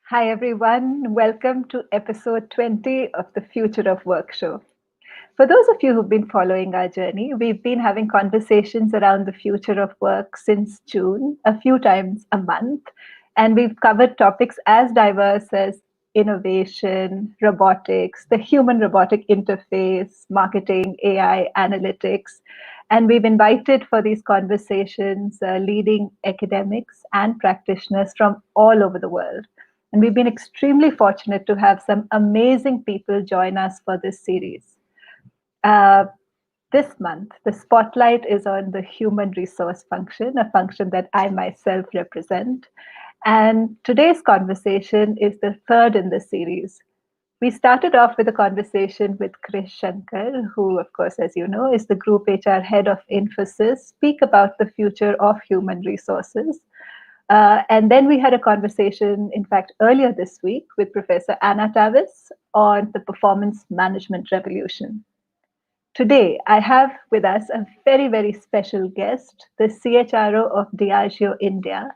Hi, everyone. Welcome to episode 20 of the Future of Work show. For those of you who've been following our journey, we've been having conversations around the future of work since June, a few times a month. And we've covered topics as diverse as innovation, robotics, the human robotic interface, marketing, AI, analytics. And we've invited for these conversations leading academics and practitioners from all over the world. And we've been extremely fortunate to have some amazing people join us for this series. Uh, this month, the spotlight is on the human resource function, a function that I myself represent. And today's conversation is the third in the series. We started off with a conversation with Krish Shankar, who, of course, as you know, is the Group HR Head of Infosys, speak about the future of human resources. And then we had a conversation, in fact, earlier this week with Professor Anna Tavis on the performance management revolution. Today, I have with us a very, very special guest, the CHRO of Diageo India.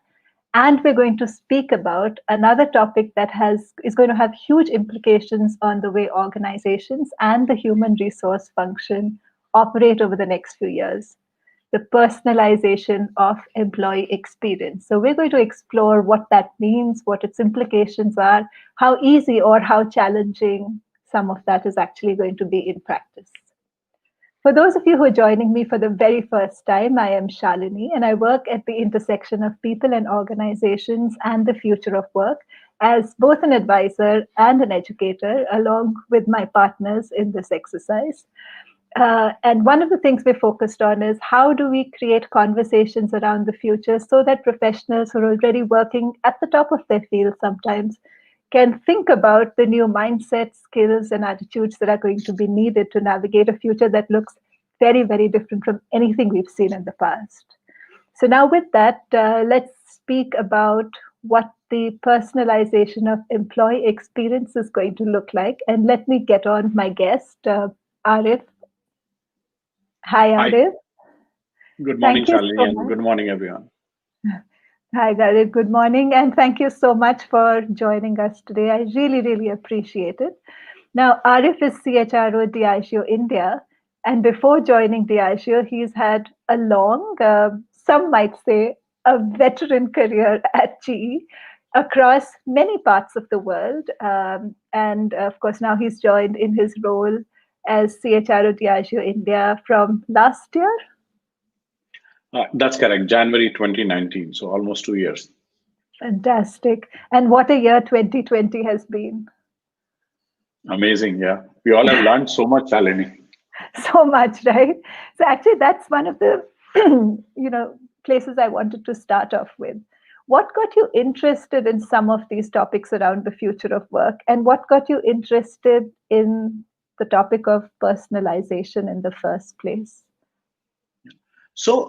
And we're going to speak about another topic that is going to have huge implications on the way organizations and the human resource function operate over the next few years, the personalization of employee experience. So we're going to explore what that means, what its implications are, how easy or how challenging some of that is actually going to be in practice. For those of you who are joining me for the very first time, I am Shalini, and I work at the intersection of people and organizations and the future of work as both an advisor and an educator, along with my partners in this exercise. And one of the things we're focused on is how do we create conversations around the future so that professionals who are already working at the top of their field sometimes can think about the new mindset, skills, and attitudes that are going to be needed to navigate a future that looks very, very different from anything we've seen in the past. So, now with that, let's speak about what the personalization of employee experience is going to look like. And let me get on my guest, Aarif. Hi, Hi, Aarif. good morning, Thank you Shalini, so and much. good morning, everyone. Hi, Gareth. Good morning, and thank you so much for joining us today. I really, really appreciate it. Now, Arif is CHRO Diageo India, and before joining Diageo, he's had a long, some might say, a veteran career at GE across many parts of the world. And of course, now he's joined in his role as CHRO Diageo India from last year. That's correct, January 2019, so almost 2 years. Fantastic. And what a year 2020 has been. Amazing, yeah. We all have learned so much, Shalini. So much, right? So actually that's one of the places I wanted to start off with. What got you interested in some of these topics around the future of work, and what got you interested in the topic of personalization in the first place? So,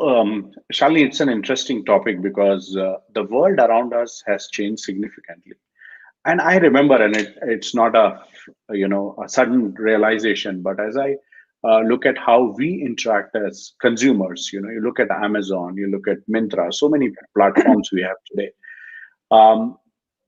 Shalini, it's an interesting topic because the world around us has changed significantly. And I remember, and it's not a sudden realization, but as I look at how we interact as consumers, you look at Amazon, you look at Myntra, so many platforms we have today. um,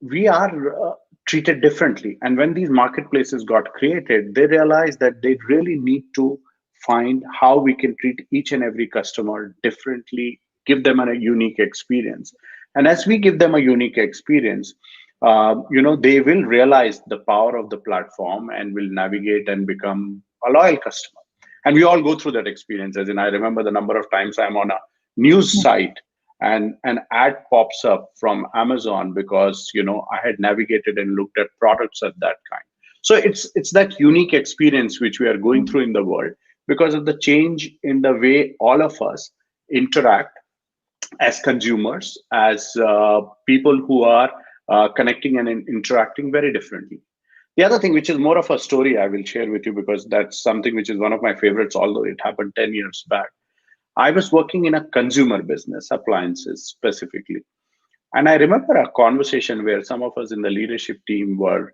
we are treated differently. And when these marketplaces got created, they realized that they really need to find how we can treat each and every customer differently, give them a unique experience. And as we give them a unique experience, they will realize the power of the platform and will navigate and become a loyal customer. And we all go through that experience. As in, I remember the number of times I'm on a news site and an ad pops up from Amazon because I had navigated and looked at products of that kind. So it's that unique experience which we are going through in the world because of the change in the way all of us interact as consumers, as people who are connecting and interacting very differently. The other thing, which is more of a story, I will share with you because that's something which is one of my favorites, although it happened 10 years back. I was working in a consumer business, appliances specifically. And I remember a conversation where some of us in the leadership team were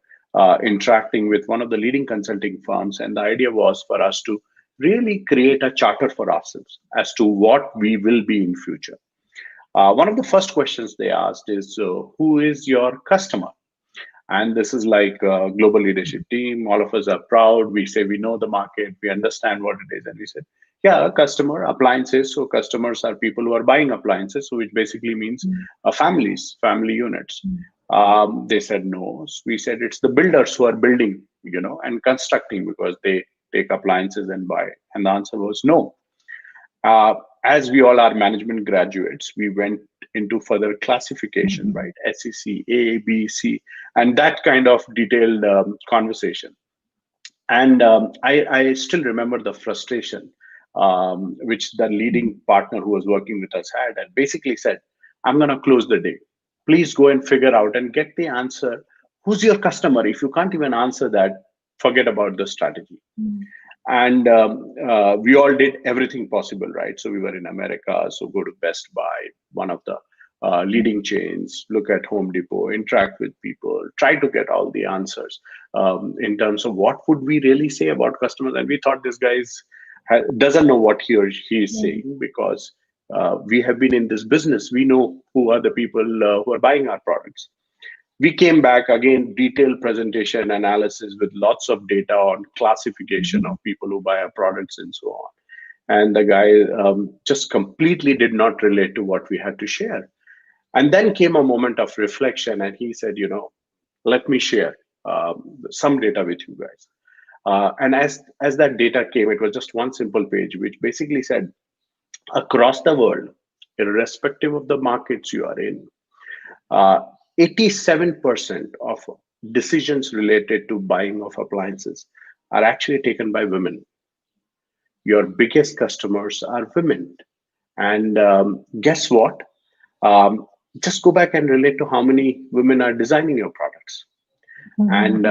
interacting with one of the leading consulting firms. And the idea was for us to really create a charter for ourselves as to what we will be in future. One of the first questions they asked is, who is your customer? And this is like a global leadership team. All of us are proud. We say we know the market, we understand what it is. And we said, yeah, customer appliances. So customers are people who are buying appliances, so which basically means families, family units. They said no. We said it's the builders who are building, and constructing, because they take appliances and buy. And the answer was no. As we all are management graduates, we went into further classification, right? SEC, A, B, C, and that kind of detailed conversation. And I still remember the frustration which the leading partner who was working with us had, and basically said, I'm going to close the day. Please go and figure out and get the answer. Who's your customer? If you can't even answer that, forget about the strategy. And we all did everything possible, right? So we were in America, so go to Best Buy, one of the leading chains, look at Home Depot, interact with people, try to get all the answers in terms of what would we really say about customers. And we thought this guy doesn't know what he or she is saying, because we have been in this business. We know who are the people who are buying our products. We came back again, detailed presentation analysis with lots of data on classification of people who buy our products and so on. And the guy just completely did not relate to what we had to share. And then came a moment of reflection, and he said, let me share some data with you guys. And as that data came, it was just one simple page, which basically said, across the world, irrespective of the markets you are in, 87% of decisions related to buying of appliances are actually taken by women. Your biggest customers are women. And guess what? Just go back and relate to how many women are designing your products. And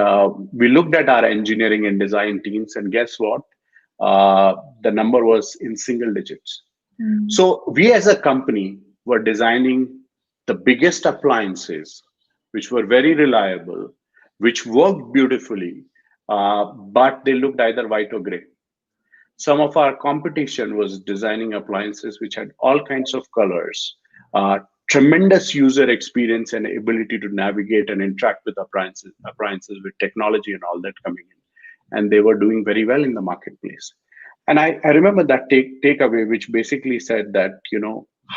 we looked at our engineering and design teams, and guess what? The number was in single digits. So we as a company were designing the biggest appliances, which were very reliable, which worked beautifully, but they looked either white or gray. Some of our competition was designing appliances which had all kinds of colors, tremendous user experience and ability to navigate and interact with appliances with technology and all that coming in. And they were doing very well in the marketplace. And I remember that takeaway, which basically said that,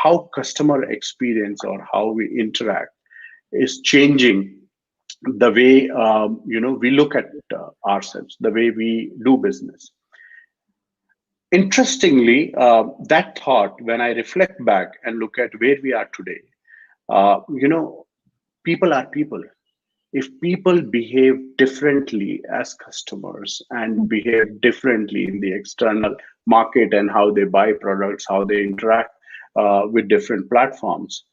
how customer experience or how we interact is changing the way, we look at ourselves, the way we do business. Interestingly, that thought, when I reflect back and look at where we are today, people are people. If people behave differently as customers and behave differently in the external market and how they buy products, how they interact with different platforms,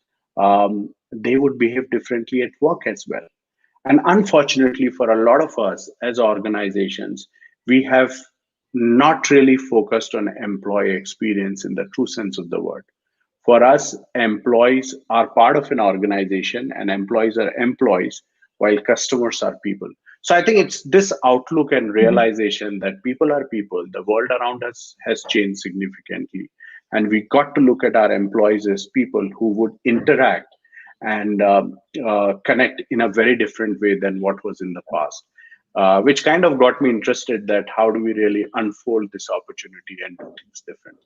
they would behave differently at work as well. And unfortunately, for a lot of us as organizations, we have not really focused on employee experience in the true sense of the word. For us, employees are part of an organization, and employees are employees, while customers are people. So I think it's this outlook and realization that people are people. The world around us has changed significantly, and we got to look at our employees as people who would interact and connect in a very different way than what was in the past. Which kind of got me interested that how do we really unfold this opportunity and do things different.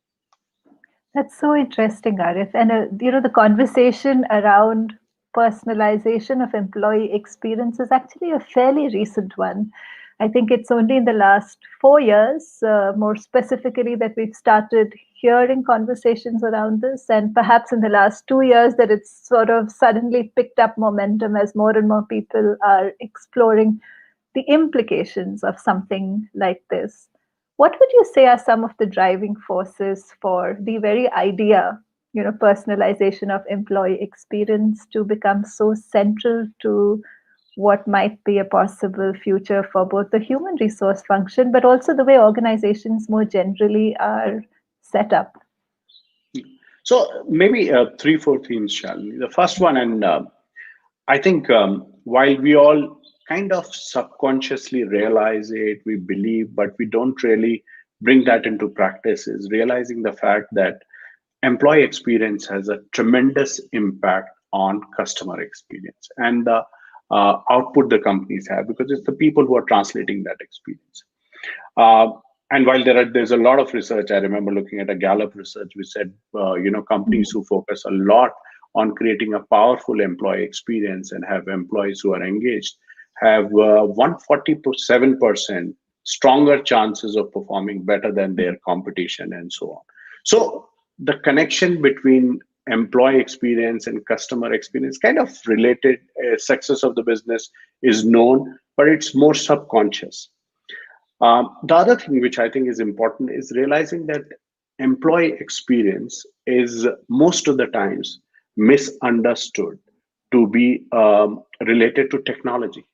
That's so interesting, Arif. And the conversation around personalization of employee experience is actually a fairly recent one. I think it's only in the last 4 years, more specifically, that we've started hearing conversations around this, and perhaps in the last 2 years that it's sort of suddenly picked up momentum as more and more people are exploring the implications of something like this. What would you say are some of the driving forces for the very idea, personalization of employee experience to become so central to what might be a possible future for both the human resource function, but also the way organizations more generally are set up? So maybe 3, 4 themes, Shalini. The first one, and I think while we all kind of subconsciously realize it, we believe, but we don't really bring that into practice, is realizing the fact that employee experience has a tremendous impact on customer experience. And output the companies have, because it's the people who are translating that experience. Uh, and while there's a lot of research, I remember looking at a Gallup research which said, companies who focus a lot on creating a powerful employee experience and have employees who are engaged have 147% stronger chances of performing better than their competition, and so on. So the connection between employee experience and customer experience kind of related. Success of the business is known, but it's more subconscious. The other thing which I think is important is realizing that employee experience is most of the times misunderstood to be related to technology.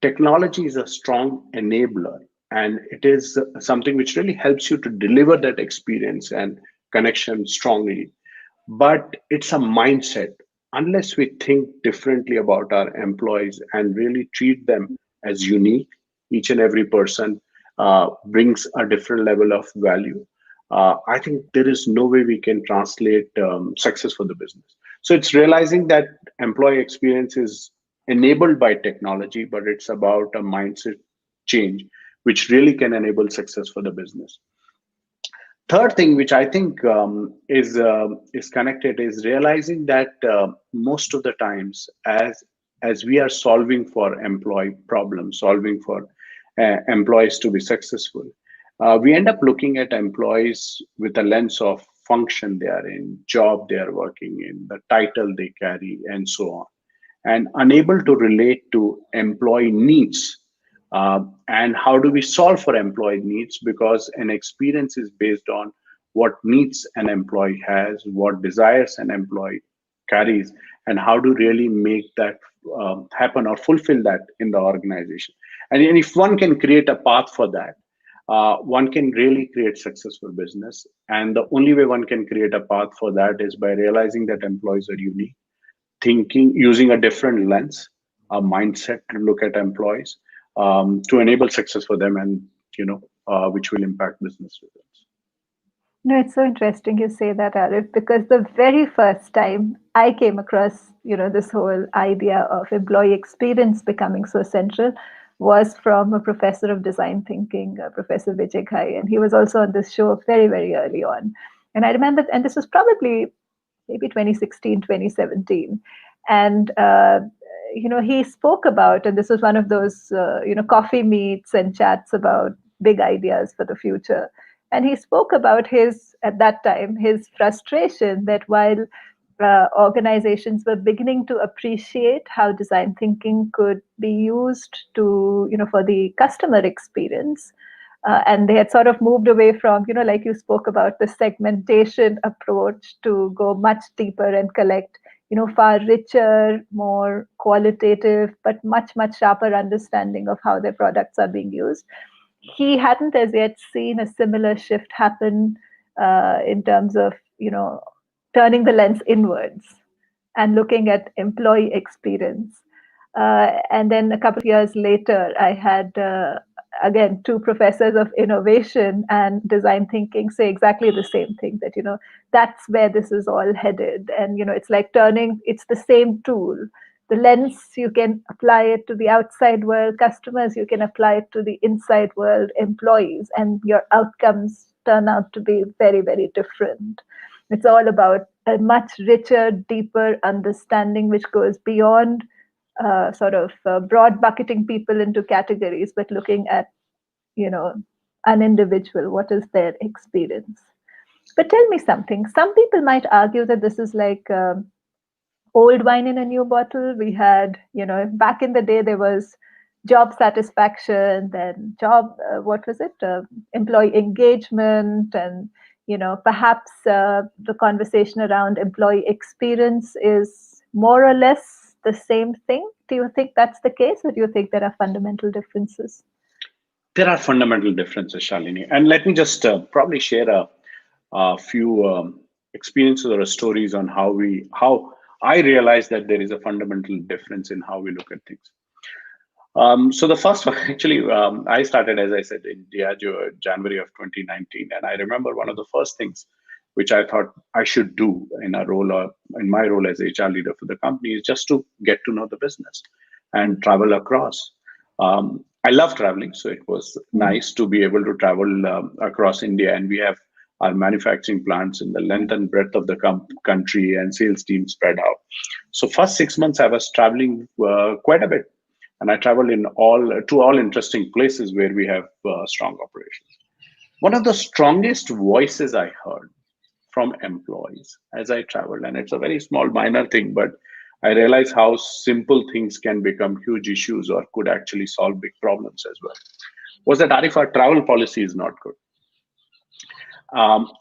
Technology is a strong enabler, and it is something which really helps you to deliver that experience and connection strongly. But it's a mindset. Unless we think differently about our employees and really treat them as unique, each and every person brings a different level of value. I think there is no way we can translate success for the business. So it's realizing that employee experience is enabled by technology, but it's about a mindset change, which really can enable success for the business. Third thing, which I think is connected, is realizing that most of the times, as we are solving for employee problems, solving for employees to be successful, we end up looking at employees with a lens of function they are in, job they are working in, the title they carry, and so on, and unable to relate to employee needs. And how do we solve for employee needs? Because an experience is based on what needs an employee has, what desires an employee carries, and how to really make that happen or fulfill that in the organization. And if one can create a path for that, one can really create successful business. And the only way one can create a path for that is by realizing that employees are unique, thinking using a different lens, a mindset to look at employees, to enable success for them, and which will impact business results. No, it's so interesting you say that, Arif, because the very first time I came across, this whole idea of employee experience becoming so central was from a professor of design thinking, Professor Vijay Ghai, and he was also on this show very, very early on. And I remember, and this was probably maybe 2016, 2017, and he spoke about, and this was one of those coffee meets and chats about big ideas for the future. And he spoke about at that time, his frustration that while organizations were beginning to appreciate how design thinking could be used for the customer experience, and they had sort of moved away from, like you spoke about, the segmentation approach to go much deeper and collect, far richer, more qualitative, but much, much sharper understanding of how their products are being used. He hadn't as yet seen a similar shift happen in terms of, turning the lens inwards and looking at employee experience. And then a couple of years later, I had, again, two professors of innovation and design thinking say exactly the same thing, that, that's where this is all headed. And, it's like it's the same tool. The lens, you can apply it to the outside world, customers, you can apply it to the inside world, employees, and your outcomes turn out to be very, very different. It's all about a much richer, deeper understanding, which goes beyond broad bucketing people into categories, but looking at, an individual, what is their experience. But tell me something. Some people might argue that this is like old wine in a new bottle. We had, back in the day, there was job satisfaction, then what was it? Employee engagement, and, perhaps the conversation around employee experience is more or less the same thing. Do you think that's the case, or do you think there are fundamental differences? There are fundamental differences, Shalini. And let me just probably share a few experiences or stories on how I realized that there is a fundamental difference in how we look at things. So the first one, actually, I started, as I said, in Diageo January of 2019, and I remember one of the first things which I thought I should do in my role as HR leader for the company is just to get to know the business. and travel across. I love traveling, so it was Mhm. nice to be able to travel across India, and we have our manufacturing plants in the length and breadth of the country and sales team spread out. So first 6 months I was traveling quite a bit, and I traveled in all interesting places where we have strong operations. One of the strongest voices I heard from employees as I traveled, and it's a very small, minor thing, but I realized how simple things can become huge issues or could actually solve big problems as well. Was that Arif, our travel policy is not good.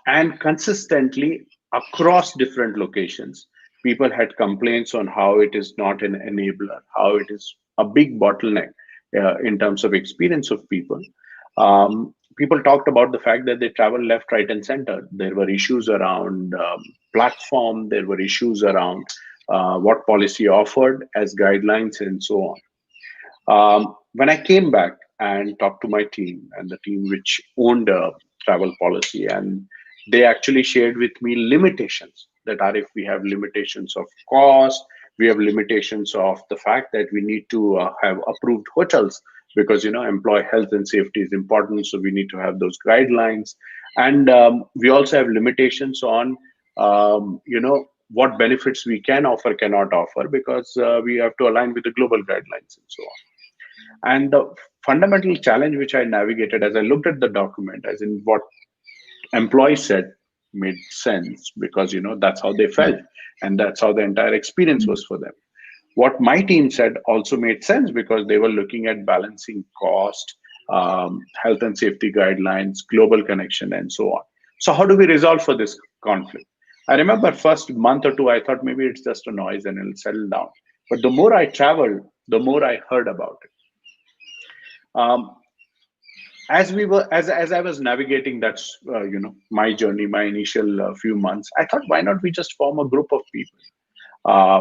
And consistently across different locations, people had complaints on how it is not an enabler, how it is a big bottleneck in terms of experience of people. People talked about the fact that they travel left, right, and center. There were issues around platform, there were issues around what policy offered as guidelines, and so on. When I came back and talked to my team and the team which owned a travel policy, and they actually shared with me limitations that are, if we have limitations of cost, we have limitations of the fact that we need to have approved hotels because employee health and safety is important, so we need to have those guidelines, and we also have limitations on what benefits we can offer, cannot offer, because we have to align with the global guidelines and so on. And the fundamental challenge which I navigated as I looked at the document, as in what employees said, made sense because that's how they felt, and that's how the entire experience was for them. What my team said also made sense because they were looking at balancing cost, health and safety guidelines, global connection, and so on. So how do we resolve for this conflict? I remember first month or two, I thought maybe it's just a noise and it'll settle down. But the more I traveled, the more I heard about it. Um, as I was navigating my journey, my initial few months, I thought, why not we just form a group of people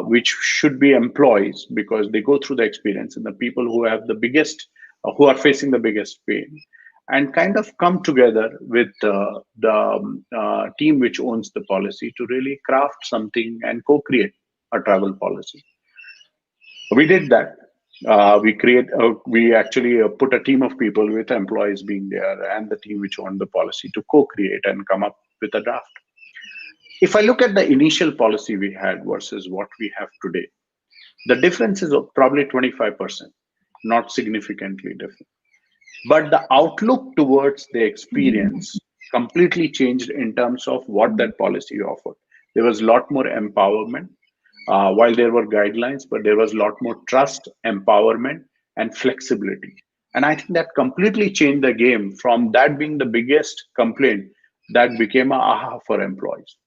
which should be employees, because they go through the experience, and the people who have the biggest who are facing the biggest pain, and kind of come together with the team which owns the policy to really craft something and co-create a travel policy. We did that. We actually put a team of people with employees being there and the team which owned the policy to co-create and come up with a draft. If I look at the initial policy we had versus what we have today, the difference is probably 25%, not significantly different. But the outlook towards the experience completely changed in terms of what that policy offered. There was a lot more empowerment, while there were guidelines, but there was a lot more trust, empowerment, and flexibility. And I think that completely changed the game. From that being the biggest complaint, that became a aha for employees.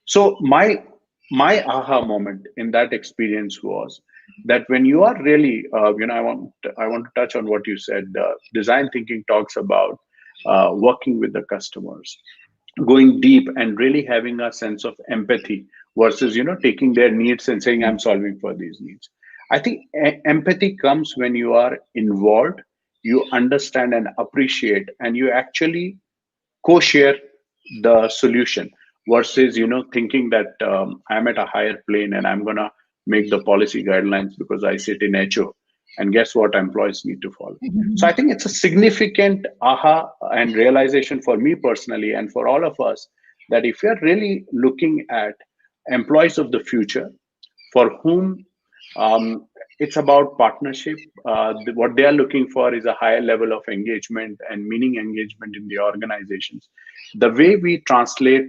So my aha moment in that experience was that when you are really, I want to touch on what you said. Design thinking talks about working with the customers, going deep, and really having a sense of empathy versus taking their needs and saying I'm solving for these needs. I think empathy comes when you are involved, you understand and appreciate, and you actually co-share the solution versus thinking that I'm at a higher plane and I'm going to make the policy guidelines because I sit in HO, and guess what, employees need to follow. So I think it's a significant aha and realization for me personally and for all of us, that if you're really looking at employees of the future for whom it's about partnership. What they are looking for is a higher level of engagement and meaning engagement in the organizations. The way we translate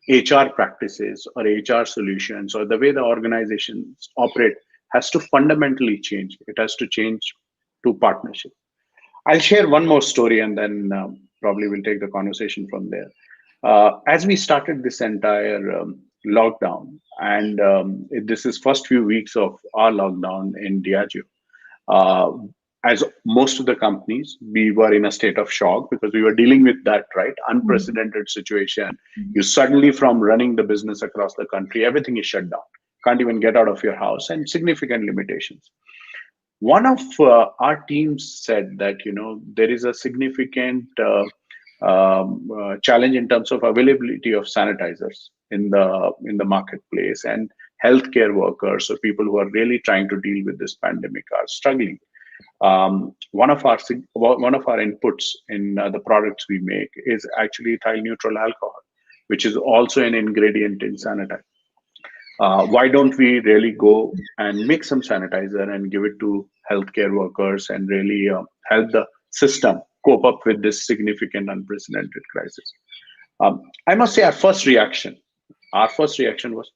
HR practices or HR solutions, or the way the organizations operate, has to fundamentally change. It has to change to partnership. I'll share one more story, and then probably we'll take the conversation from there. As we started this entire lockdown, and this is first few weeks of our lockdown in Diageo, uh, as most of the companies, we were in a state of shock because we were dealing with that, right? Unprecedented situation. You suddenly, from running the business across the country, everything is shut down. Can't even get out of your house, and significant limitations. One of our teams said that there is a significant challenge in terms of availability of sanitizers in the marketplace, and healthcare workers or people who are really trying to deal with this pandemic are struggling. One of our inputs in the products we make is actually ethyl neutral alcohol, which is also an ingredient in sanitizer. Why don't we really go and make some sanitizer and give it to healthcare workers and really help the system cope up with this significant unprecedented crisis? I must say, our first reaction was,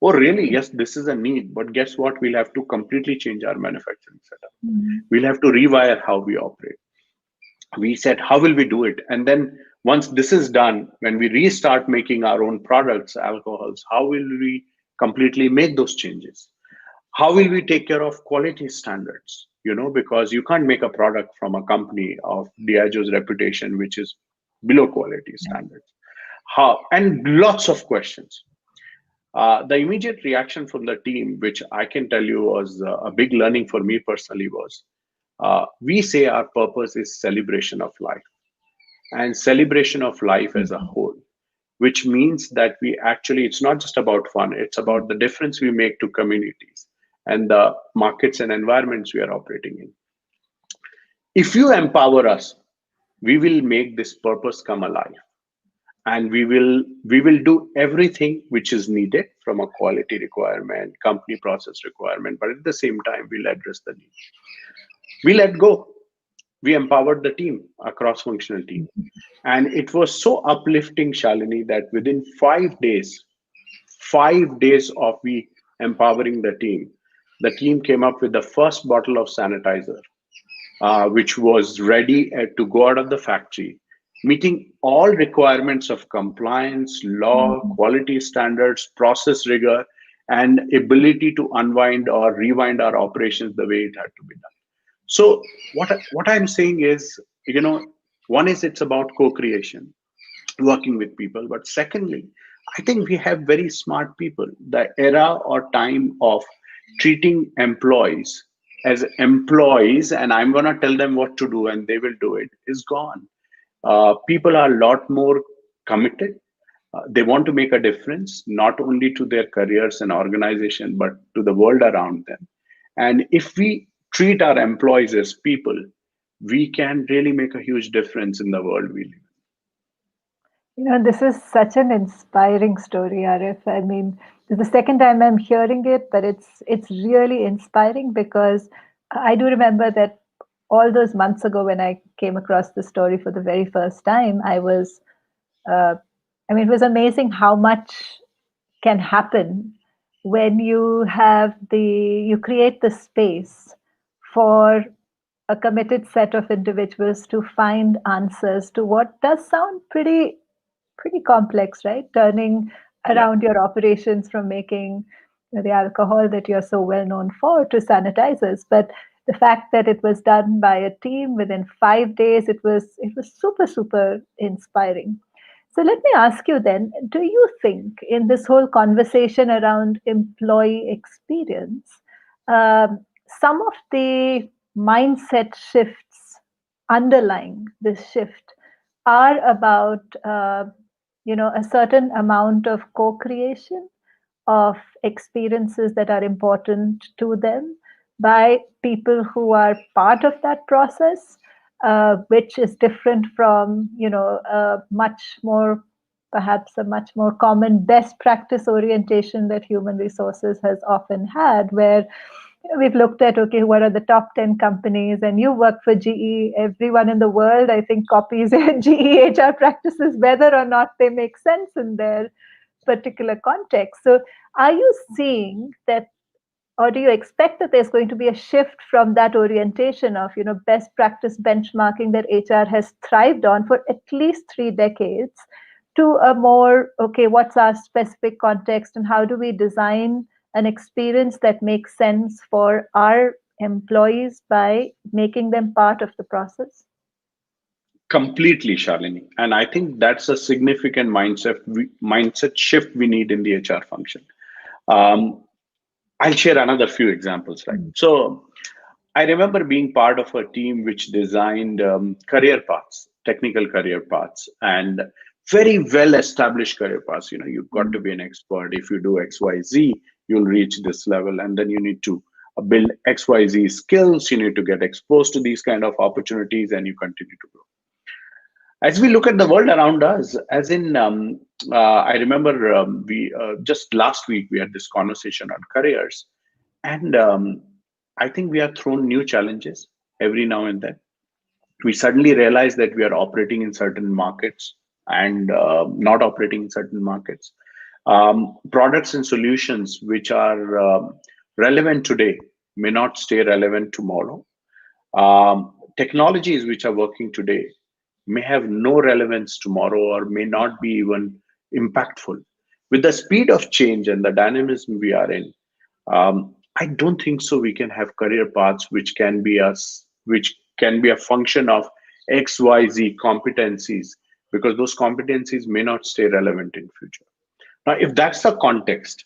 oh, really? Yes, this is a need, but guess what? We'll have to completely change our manufacturing setup. Mhm. We'll have to rewire how we operate. We said, how will we do it? And then once this is done, when we restart making our own products, alcohols, how will we completely make those changes? How will we take care of quality standards? Because you can't make a product from a company of Diageo's reputation, which is below quality standards. How? And lots of questions. The immediate reaction from the team, which I can tell you was a big learning for me personally, was we say our purpose is celebration of life and celebration of life as a whole, which means that we actually, it's not just about fun, it's about the difference we make to communities and the markets and environments we are operating in. If you empower us, we will make this purpose come alive, and we will do everything which is needed from a quality requirement, company process requirement, but at the same time we'll address the need. We let go. We empowered the team, a cross-functional team, and it was so uplifting, Shalini, that within 5 days of we empowering the team came up with the first bottle of sanitizer, which was ready to go out of the factory, meeting all requirements of compliance, law, Mhm. quality standards, process rigor, and ability to unwind or rewind our operations the way it had to be done. So what I'm saying is, one is it's about co-creation, working with people, but secondly, I think we have very smart people. The era or time of treating employees as employees and I'm going to tell them what to do and they will do it is gone. People are a lot more committed. They want to make a difference, not only to their careers and organization, but to the world around them. And if we treat our employees as people, we can really make a huge difference in the world we live This is such an inspiring story, Arif. I mean, this is the second time I'm hearing it, but it's really inspiring because I do remember that all those months ago when I came across the story for the very first time, uh, I mean, it was amazing how much can happen when you create the space for a committed set of individuals to find answers to what does sound pretty complex, right? Turning in. Yeah. around your operations from making the alcohol that you're so well known for to sanitizers. But the fact that it was done by a team within 5 days, it was super, super inspiring. So let me ask you then, do you think in this whole conversation around employee experience, some of the mindset shifts underlying this shift are about a certain amount of co-creation of experiences that are important to them by people who are part of that process, which is different from perhaps a much more common best practice orientation that human resources has often had, where we've looked at, okay, what are the top 10 companies, and you work for GE. Everyone in the world, I think, copies GE HR practices, whether or not they make sense in their particular context. So are you seeing that, or do you expect that there's going to be a shift from that orientation of best practice benchmarking that HR has thrived on for at least 3 decades, to a more, okay, what's our specific context and how do we design an experience that makes sense for our employees by making them part of the process? Completely, Shalini. And I think that's a significant mindset shift we need in the HR function. Um, I'll share another few examples, right? Mm. So I remember being part of a team which designed career paths, technical career paths, and very well established career paths. You've got to be an expert. If you do XYZ, you'll reach this level, and then you need to build XYZ skills, you need to get exposed to these kind of opportunities, and you continue to grow. As we look at the world around us, as in I remember we just last week we had this conversation on careers, and I think we are thrown new challenges every now and then. We suddenly realize that we are operating in certain markets and not operating in certain markets. Products and solutions which are relevant today may not stay relevant tomorrow. Technologies which are working today may have no relevance tomorrow or may not be even impactful. With the speed of change and the dynamism we are in, I don't think so. We can have career paths which can be a function of X, Y, Z competencies, because those competencies may not stay relevant in future. Now, if that's the context,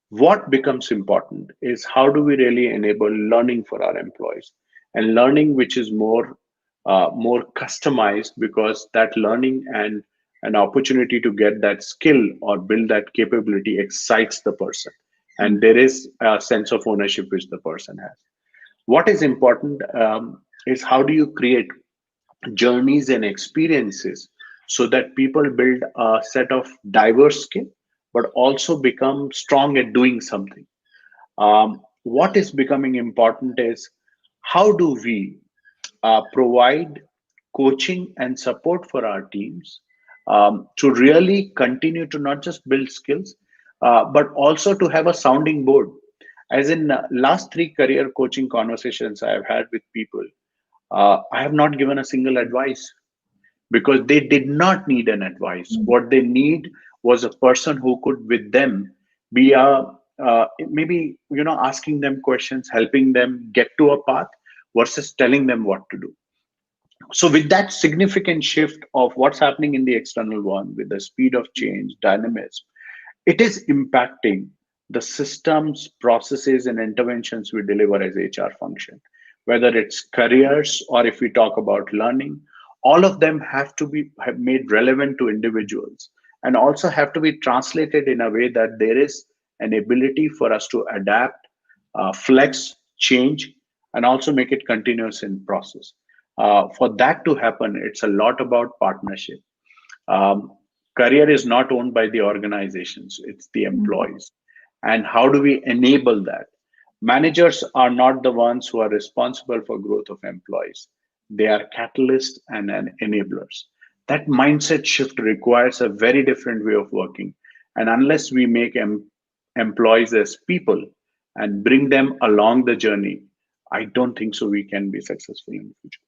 what becomes important is how do we really enable learning for our employees, and learning which is more customized, because that learning and an opportunity to get that skill or build that capability excites the person, and there is a sense of ownership which the person has. What is important is how do you create journeys and experiences so that people build a set of diverse skill but also become strong at doing something. What is becoming important is how do we provide coaching and support for our teams to really continue to not just build skills, but also to have a sounding board. As in last three career coaching conversations I have had with people, I have not given a single advice because they did not need an advice. What they need was a person who could, with them, be a maybe asking them questions, helping them get to a path versus telling them what to do. So with that significant shift of what's happening in the external one, with the speed of change, dynamism, it is impacting the systems, processes, and interventions we deliver as HR function. Whether it's careers or if we talk about learning, all of them have made relevant to individuals and also have to be translated in a way that there is an ability for us to adapt, flex, change, and also make it continuous in process. For that to happen, it's a lot about partnership. um, Career is not owned by the organizations, it's the employees. And how do we enable that? Managers are not the ones who are responsible for growth of employees, they are catalysts and enablers. That mindset shift requires a very different way of working, and unless we make employees as people and bring them along the journey, I don't think so we can be successful in the future.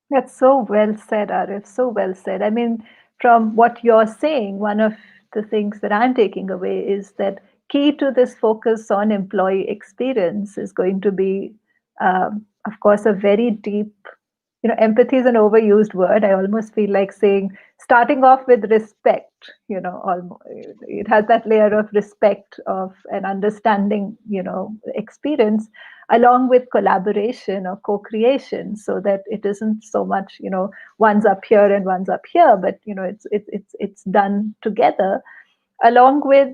That's so well said, Arif. So well said. I mean, from what you're saying, one of the things that I'm taking away is that key to this focus on employee experience is going to be, of course, a very deep, empathy is an overused word. I almost feel like saying starting off with respect, it has that layer of respect of an understanding, experience, along with collaboration or co-creation, so that it isn't so much, one's up here and one's up here, but it's done together, along with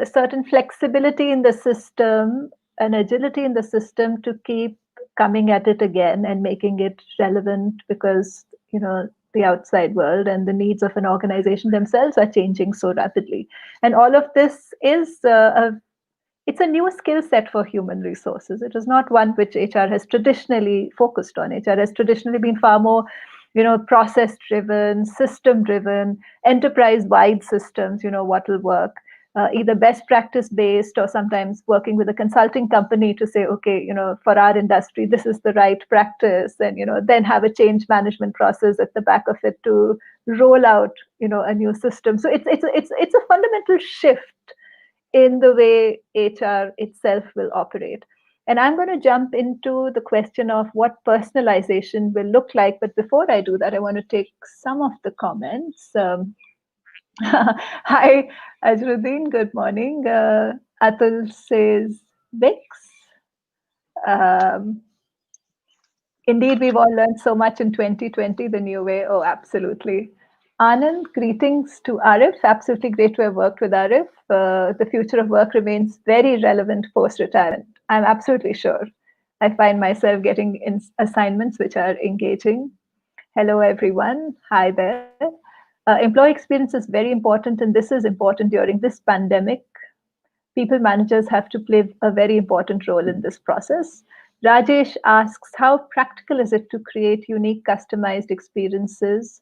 certain flexibility in the system and agility in the system to keep coming at it again and making it relevant, because the outside world and the needs of an organization themselves are changing so rapidly. And all of this is it's a new skill set for human resources. It is not one which HR has traditionally focused on. HR has traditionally been far more, process driven, system driven, enterprise wide systems, what will work. Either best practice based or sometimes working with a consulting company to say, okay, for our industry, this is the right practice, and then have a change management process at the back of it to roll out, a new system. So it's a fundamental shift in the way HR itself will operate. And I'm going to jump into the question of what personalization will look like. But before I do that, I want to take some of the comments. Hi, Ajruddin, good morning. Atul says, Vix. Um, Indeed, we've all learned so much in 2020, the new way. Oh, absolutely. Anand, greetings to Arif. Absolutely great to have worked with Arif. The future of work remains very relevant post retirement. I'm absolutely sure. I find myself getting assignments which are engaging. Hello, everyone. Hi there. Employee experience is very important, and this is important during this pandemic. People managers have to play a very important role in this process. Rajesh asks, how practical is it to create unique customized experiences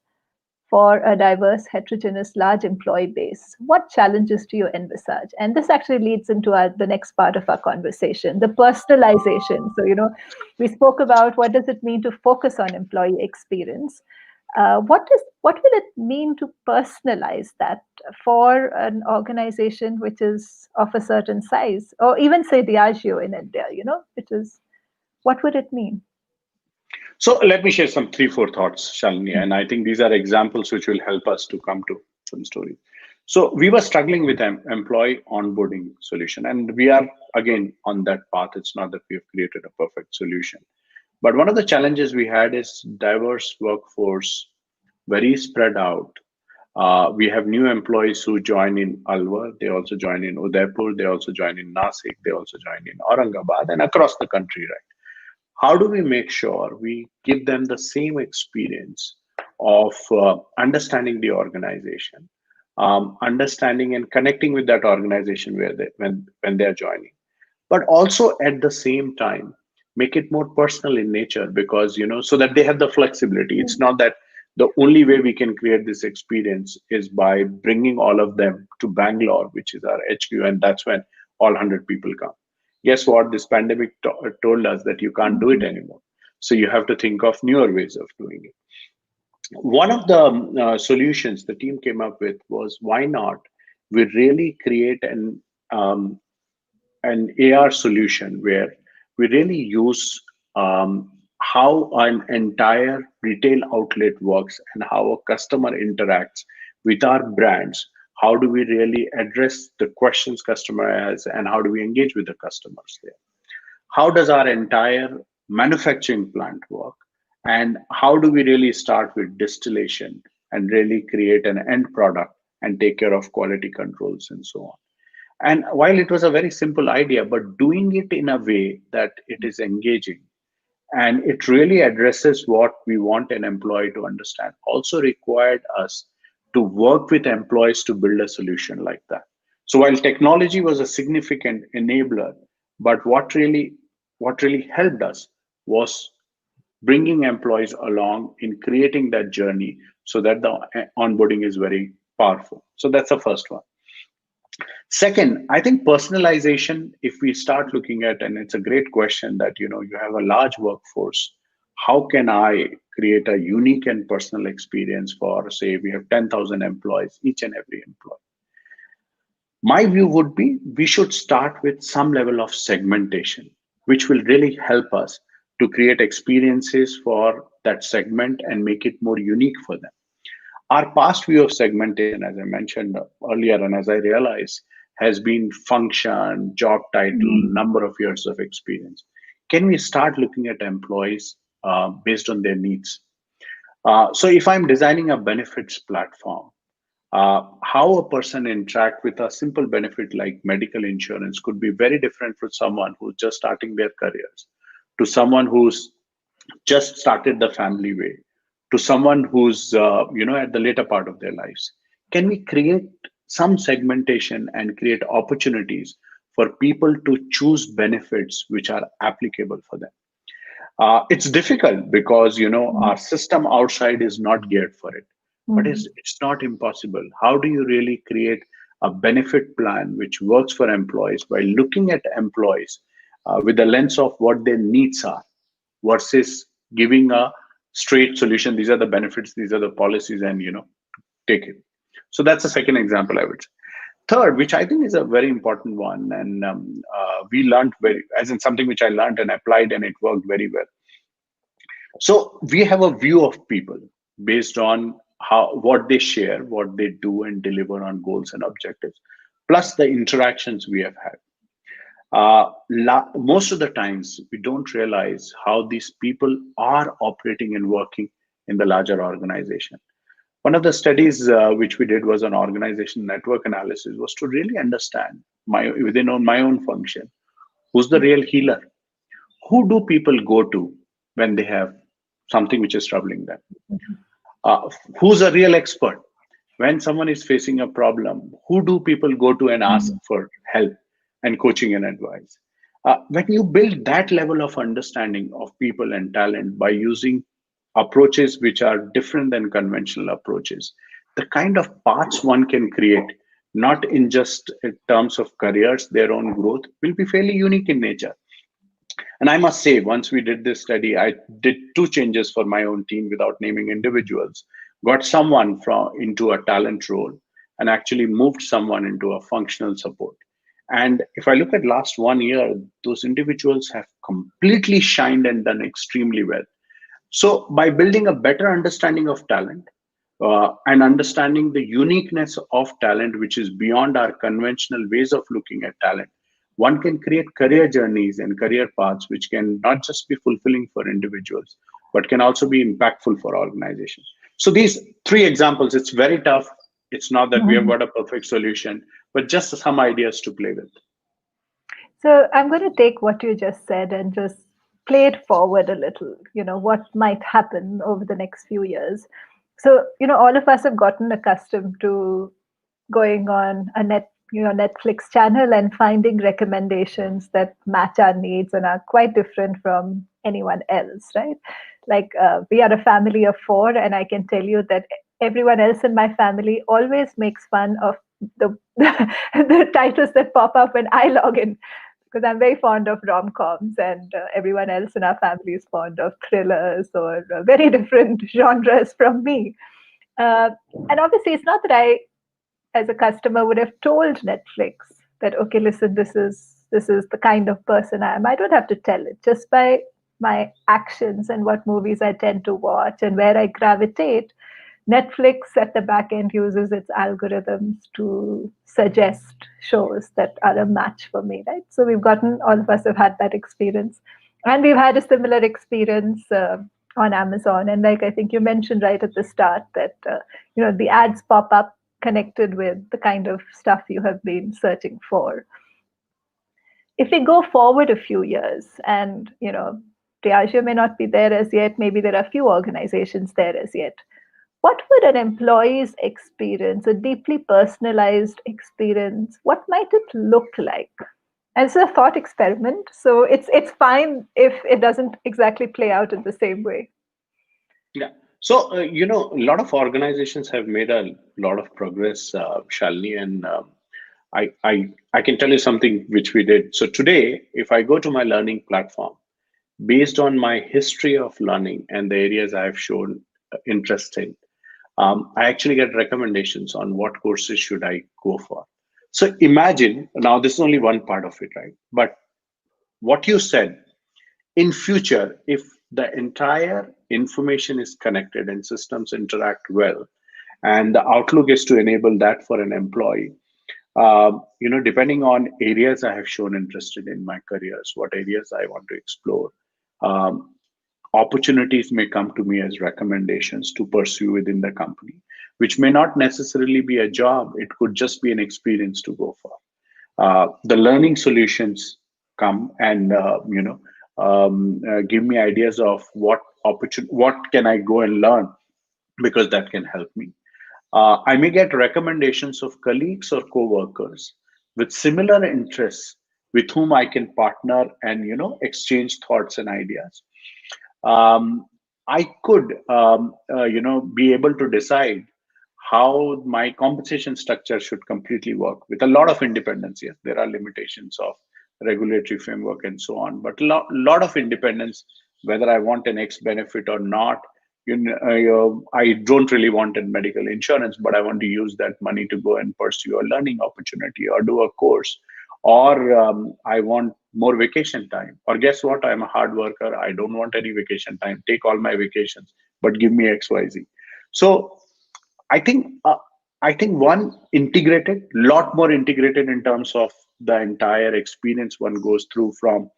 for a diverse, heterogeneous, large employee base? What challenges do you envisage? And this actually leads into the next part of our conversation, the personalization. So, we spoke about what does it mean to focus on employee experience. What will it mean to personalize that for an organization which is of a certain size, or even say Diageo in India, which is what would it mean? So let me share some three, four thoughts, Shalini, and I think these are examples which will help us to come to some story. So we were struggling with employee onboarding solution, and we are again on that path. It's not that we have created a perfect solution, but one of the challenges we had is diverse workforce, very spread out. We have new employees who join in Alwar, they also join in Udaipur, they also join in Nasik, they also join in Aurangabad, and across the country, right? How do we make sure we give them the same experience of understanding the organization, understanding and connecting with that organization where when they are joining, but also at the same time make it more personal in nature, because so that they have the flexibility. It's not that the only way we can create this experience is by bringing all of them to Bangalore, which is our HQ, and that's when all 100 people come. Guess what? This pandemic told us that you can't do it anymore. So you have to think of newer ways of doing it. One of the solutions the team came up with was, why not we really create an AR solution where we really use how an entire retail outlet works and how a customer interacts with our brands. How do we really address the questions customer has, and how do we engage with the customers there? How does our entire manufacturing plant work, and how do we really start with distillation and really create an end product and take care of quality controls and so on? And while it was a very simple idea, but doing it in a way that it is engaging and it really addresses what we want an employee to understand, also required us to work with employees to build a solution like that. So while technology was a significant enabler, but what really helped us was bringing employees along in creating that journey so that the onboarding is very powerful. So that's the first one. Second, I think personalization, if we start looking at, and it's a great question that, you have a large workforce, how can I create a unique and personal experience for, say, we have 10,000 employees, each and every employee? My view would be we should start with some level of segmentation, which will really help us to create experiences for that segment and make it more unique for them. Our past view of segmentation, as I mentioned earlier, and as I realize, has been function, job title, number of years of experience. Can we start looking at employees based on their needs? So if I'm designing a benefits platform, how a person interact with a simple benefit like medical insurance could be very different for someone who's just starting their careers, to someone who's just started the family way, to someone who's at the later part of their lives. Can we create some segmentation and create opportunities for people to choose benefits which are applicable for them? It's difficult because our system outside is not geared for it, but it's not impossible. How do you really create a benefit plan which works for employees by looking at employees with the lens of what their needs are, versus giving a straight solution? These are the benefits, these are the policies, and take it. So that's the second example I would say. Third, which I think is a very important one, and we learned very, as in something which I learned and applied, and it worked very well. So we have a view of people based on what they share, what they do and deliver on goals and objectives, plus the interactions we have had. Most of the times we don't realize how these people are operating and working in the larger organization. One of the studies which we did was an organization network analysis, was to really understand my own function. Who's the real healer? Who do people go to when they have something which is troubling them? Uh, who's a real expert? When someone is facing a problem, who do people go to and ask Mhm. for help and coaching and advice? When you build that level of understanding of people and talent by using approaches which are different than conventional approaches, the kind of paths one can create, not in just in terms of careers, their own growth, will be fairly unique in nature. And I must say, once we did this study, I did two changes for my own team without naming individuals. Got someone from into a talent role and actually moved someone into a functional support. And if I look at last 1 year, those individuals have completely shined and done extremely well. So, by building a better understanding of talent and understanding the uniqueness of talent, which is beyond our conventional ways of looking at talent, one can create career journeys and career paths which can not just be fulfilling for individuals, but can also be impactful for organizations. So, these three examples, it's very tough. It's not that we have Mhm. got a perfect solution, but just some ideas to play with. So I'm going to take what you just said and just play it forward a little, what might happen over the next few years. So, all of us have gotten accustomed to going on a Netflix channel and finding recommendations that match our needs and are quite different from anyone else, right? Like we are a family of four, and I can tell you that everyone else in my family always makes fun of the the titles that pop up when I log in, because I'm very fond of rom-coms, and everyone else in our family is fond of thrillers or very different genres from me. Uh, and obviously, it's not that I, as a customer, would have told Netflix that, okay, listen, this is the kind of person I am. I don't have to tell it, just by my actions and what movies I tend to watch and where I gravitate. Netflix at the back end uses its algorithms to suggest shows that are a match for me, right? So we've gotten, all of us have had that experience. And we've had a similar experience on Amazon. And like I think you mentioned right at the start, that, the ads pop up connected with the kind of stuff you have been searching for. If we go forward a few years and, Diageo may not be there as yet, maybe there are few organizations there as yet, what would an employee's experience, a deeply personalized experience, what might it look like? And it's a thought experiment, so it's fine if it doesn't exactly play out in the same way. Yeah. So, a lot of organizations have made a lot of progress, Shalini, and I can tell you something which we did. So today, if I go to my learning platform, based on my history of learning and the areas I have shown interest in, I actually get recommendations on what courses should I go for. So imagine, now this is only one part of it, right? But what you said, in future, if the entire information is connected and systems interact well, and the outlook is to enable that for an employee, depending on areas I have shown interested in my careers, what areas I want to explore, um, opportunities may come to me as recommendations to pursue within the company, which may not necessarily be a job. It could just be an experience to go for. The learning solutions come and give me ideas of what can I go and learn, because that can help me. I may get recommendations of colleagues or co-workers with similar interests with whom I can partner and exchange thoughts and ideas. um, I could, be able to decide how my compensation structure should completely work with a lot of independence. Yes, there are limitations of regulatory framework and so on, but lot of independence, whether I want an X benefit or not. I don't really want a medical insurance, but I want to use that money to go and pursue a learning opportunity or do a course, or I want more vacation time. Or guess what? I'm a hard worker. I don't want any vacation time. Take all my vacations, but give me XYZ. So I think one integrated, lot more integrated in terms of the entire experience one goes through from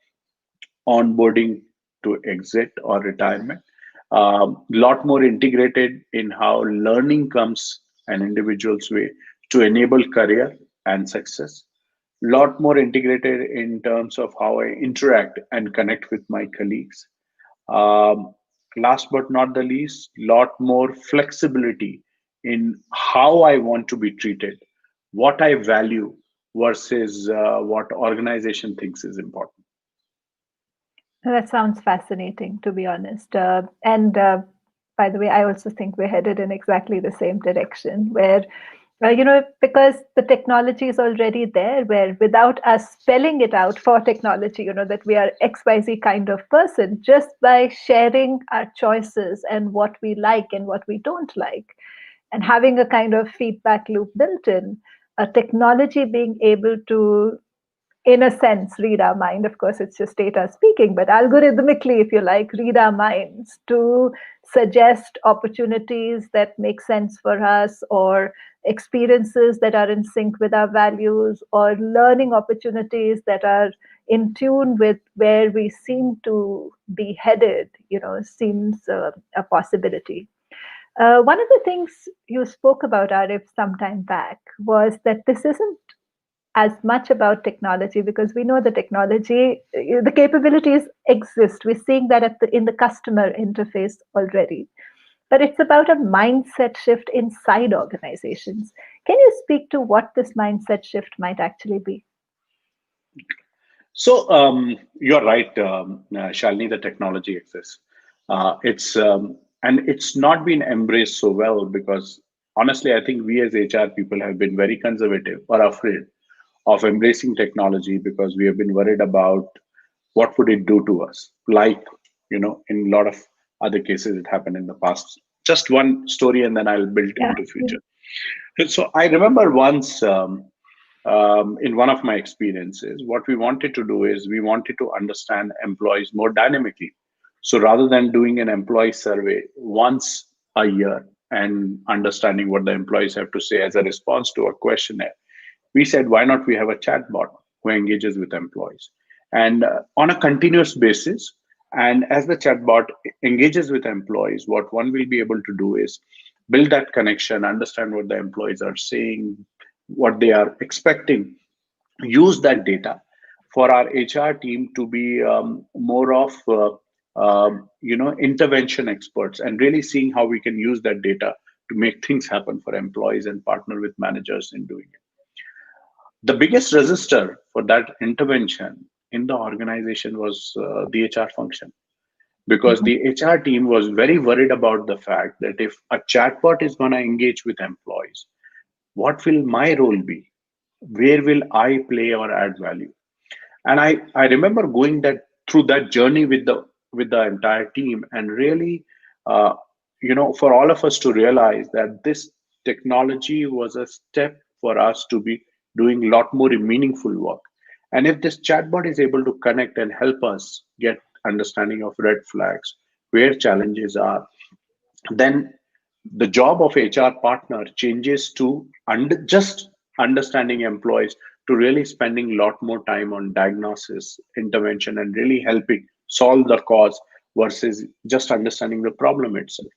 onboarding to exit or retirement. lot more integrated in how learning comes an individual's way to enable career and success. Lot more integrated in terms of how I interact and connect with my colleagues. Um, Last but not the least, lot more flexibility in how I want to be treated, what I value versus what organization thinks is important. That sounds fascinating, to be honest. And by the way, I also think we're headed in exactly the same direction, where, because the technology is already there, where without us spelling it out for technology, that we are XYZ kind of person, just by sharing our choices and what we like and what we don't like, and having a kind of feedback loop built in, a technology being able to, in a sense, read our mind. Of course, it's just data speaking, but algorithmically, if you like, read our minds to suggest opportunities that make sense for us, or experiences that are in sync with our values, or learning opportunities that are in tune with where we seem to be headed, seems a possibility. One of the things you spoke about, Arif, some time back was that this isn't as much about technology, because we know the technology, the capabilities exist. We're seeing that in the customer interface already. But it's about a mindset shift inside organizations. Can you speak to what this mindset shift might actually be? So you're right, Shalini. The technology exists. It's and it's not been embraced so well because honestly, I think we as HR people have been very conservative or afraid of embracing technology because we have been worried about what would it do to us. Like in a lot of other cases, it happened in the past. Just one story, and then I'll build Yeah. into future. So I remember once. In one of my experiences, what we wanted to do is we wanted to understand employees more dynamically. So rather than doing an employee survey once a year and understanding what the employees have to say as a response to a questionnaire, we said, why not we have a chatbot who engages with employees and on a continuous basis. And as the chatbot engages with employees, what one will be able to do is build that connection, understand what the employees are saying, what they are expecting, use that data for our HR team to be more of intervention experts and really seeing how we can use that data to make things happen for employees and partner with managers in doing it. The biggest resistor for that intervention in the organization was the HR function, because Mhm. the HR team was very worried about the fact that if a chatbot is going to engage with employees, what will my role be? Where will I play or add value? And I remember going that through that journey with the entire team and really uh, for all of us to realize that this technology was a step for us to be doing a lot more meaningful work. And if this chatbot is able to connect and help us get understanding of red flags, where challenges are, then the job of HR partner changes to just understanding employees to really spending a lot more time on diagnosis, intervention, and really helping solve the cause versus just understanding the problem itself.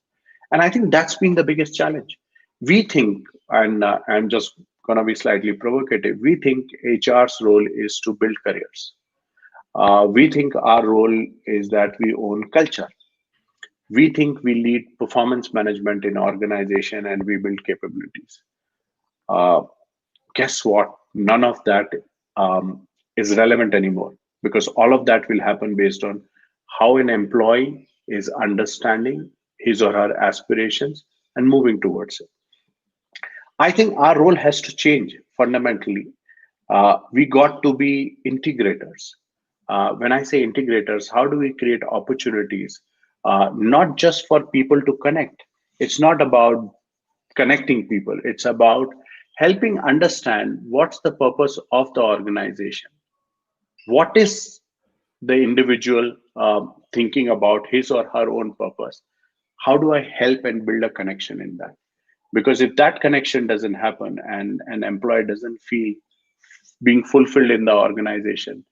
And I think that's been the biggest challenge. We think, and I'm just going to be slightly provocative, we think HR's role is to build careers. We think our role is that we own culture. We think we lead performance management in organization and we build capabilities. Uh, Guess what? None of that is relevant anymore because all of that will happen based on how an employee is understanding his or her aspirations and moving towards it. I think our role has to change fundamentally. We got to be integrators. When I say integrators, how do we create opportunities, not just for people to connect? It's not about connecting people, it's about helping understand what's the purpose of the organization. What is the individual thinking about his or her own purpose? How do I help and build a connection in that? Because if that connection doesn't happen and an employee doesn't feel being fulfilled in the organization,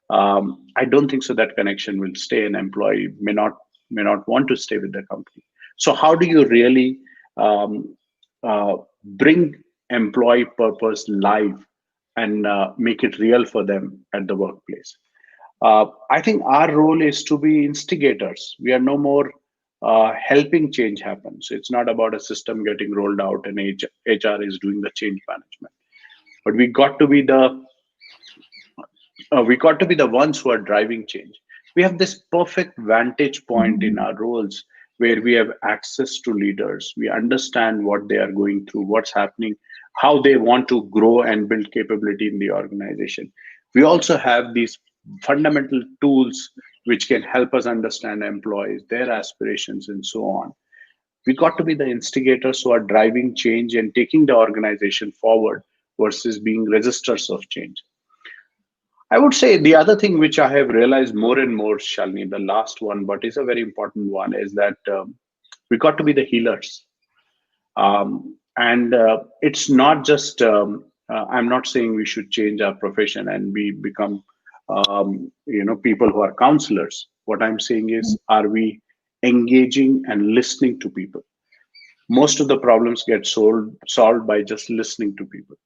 I don't think so that connection will stay. An employee may not may not want to stay with the company. So how do you really um, bring employee purpose live and make it real for them at the workplace? I think our role is to be instigators. We are no more helping change happen. So it's not about a system getting rolled out and HR is doing the change management. But we got to be the ones who are driving change. We have this perfect vantage point in our roles where we have access to leaders. We understand what they are going through, what's happening, how they want to grow and build capability in the organization. We also have these fundamental tools which can help us understand employees, their aspirations, and so on. We got to be the instigators who are driving change and taking the organization forward versus being resistors of change. I would say the other thing which I have realized more and more, Shalini, the last one, but is a very important one, is that we got to be the healers. And it's not just, I'm not saying we should change our profession and we become, people who are counselors. What I'm saying is, are we engaging and listening to people? Most of the problems get solved by just listening to people.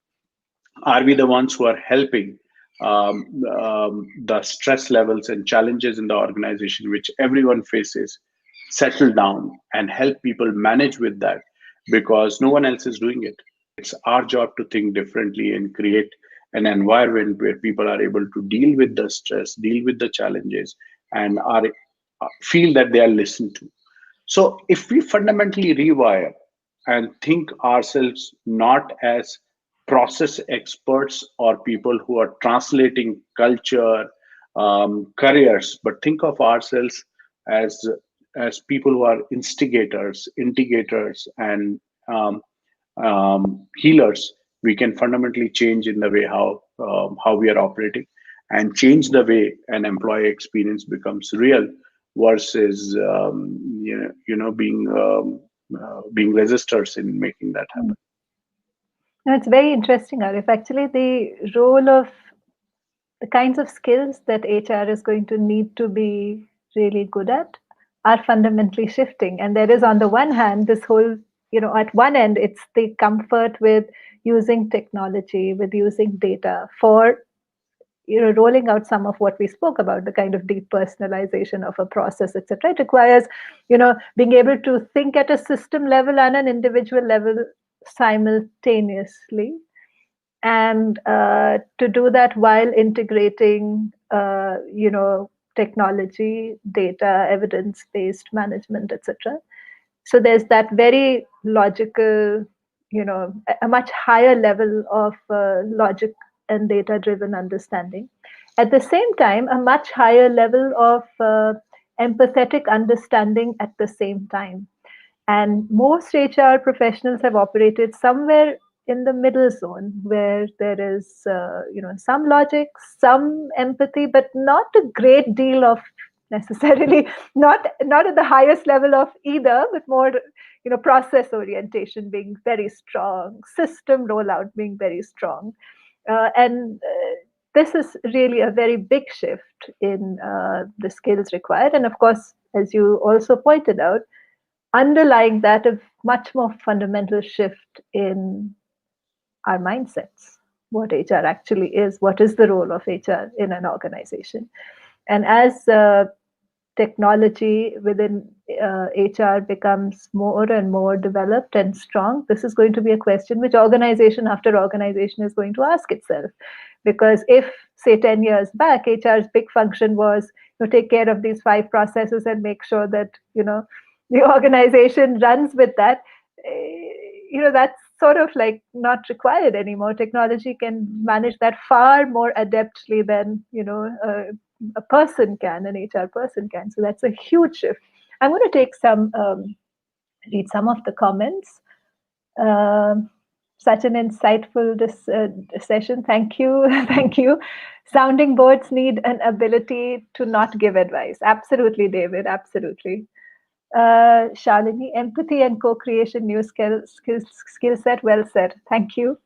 Are we the ones who are helping the stress levels and challenges in the organization which everyone faces settle down and help people manage with that, because no one else is doing it? It's our job to think differently and create an environment where people are able to deal with the stress, deal with the challenges, and are feel that they are listened to. So if we fundamentally rewire and think ourselves not as process experts or people who are translating culture, careers, but think of ourselves as people who are instigators, integrators, and healers, we can fundamentally change in the way how we are operating and change the way an employee experience becomes real versus being resistors in making that happen. No, it's very interesting, Arif. Actually, the role of the kinds of skills that HR is going to need to be really good at are fundamentally shifting. And there is, on the one hand, this whole, at one end, it's the comfort with using technology, with using data for, rolling out some of what we spoke about, the kind of deep personalization of a process, etc. It requires, being able to think at a system level and an individual level simultaneously, and to do that while integrating technology, data, evidence-based management, etc. So there's that very logical, a much higher level of logic and data-driven understanding. At the same time, a much higher level of empathetic understanding at the same time. And most HR professionals have operated somewhere in the middle zone, where there is, some logic, some empathy, but not a great deal of necessarily, not at the highest level of either, but more, process orientation being very strong, system rollout being very strong, and this is really a very big shift in the skills required. And of course, as you also pointed out, underlying that, a much more fundamental shift in our mindsets, what HR actually is, what is the role of HR in an organization. And as technology within HR becomes more and more developed and strong, this is going to be a question which organization after organization is going to ask itself. Because if, say, 10 years back, HR's big function was to take care of these 5 processes and make sure that, the organization runs with that, that's sort of like not required anymore. Technology can manage that far more adeptly than, a person can, an HR person can. So that's a huge shift. I'm going to read some of the comments. Such an insightful session. Thank you. Thank you. Sounding boards need an ability to not give advice. Absolutely, David. Absolutely. Shalini, empathy and co-creation, new skill set. Well said. Thank you.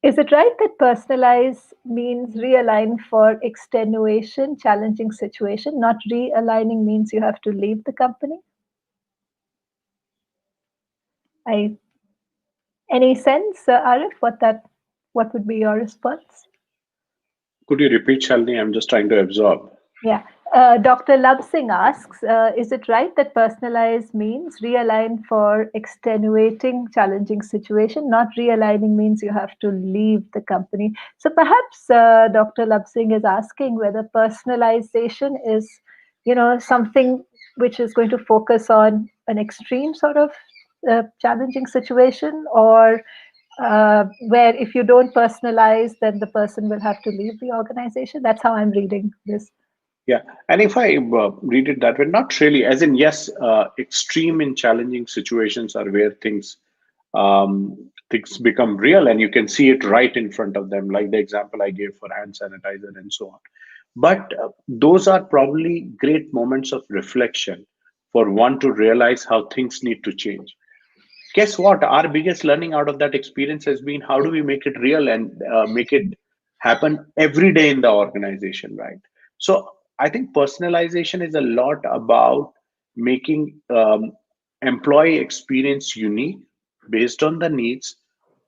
Is it right that personalize means realign for extenuation, challenging situation? Not realigning means you have to leave the company. I Any sense, Arif, what would be your response? Could you repeat, Shalini? I'm just trying to absorb. Yeah. Dr. Love Singh asks, is it right that personalize means realign for extenuating, challenging situation? Not realigning means you have to leave the company. So perhaps Dr. Love Singh is asking whether personalization is, something which is going to focus on an extreme sort of challenging situation, or where if you don't personalize, then the person will have to leave the organization. That's how I'm reading this. Yeah, and if I read it that way, not really, as in, yes, extreme and challenging situations are where things become real, and you can see it right in front of them, like the example I gave for hand sanitizer and so on. But those are probably great moments of reflection for one to realize how things need to change. Guess what? Our biggest learning out of that experience has been how do we make it real and make it happen every day in the organization, right? So I think personalization is a lot about making employee experience unique based on the needs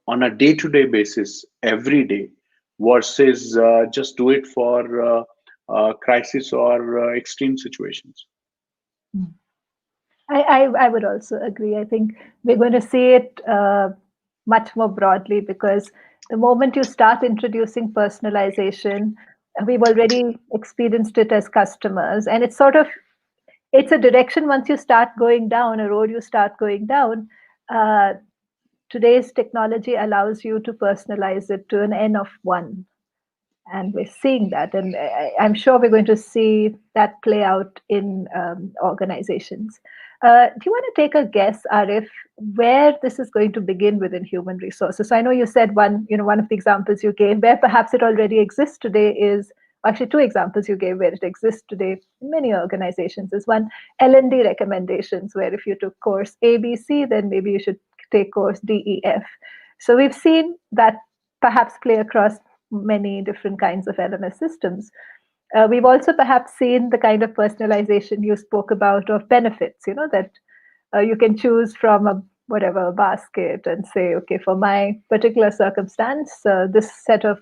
on a day-to-day basis every day versus just do it for crisis or extreme situations. I would also agree. I think we're going to see it much more broadly, because the moment you start introducing personalization, we've already experienced it as customers, and it's a direction once you start going down, a road you start going down. Uh, Today's technology allows you to personalize it to an n of one, and we're seeing that, and I'm sure we're going to see that play out in organizations. Do you want to take a guess, Arif, where this is going to begin within human resources? So I know you said one of the examples you gave where perhaps it already exists today is actually two examples you gave where it exists today in many organizations. Is one, L&D recommendations, where if you took course ABC, then maybe you should take course DEF. So we've seen that perhaps play across many different kinds of LMS systems. We've also perhaps seen the kind of personalization you spoke about of benefits, that you can choose from a whatever basket and say, okay, for my particular circumstance, this set of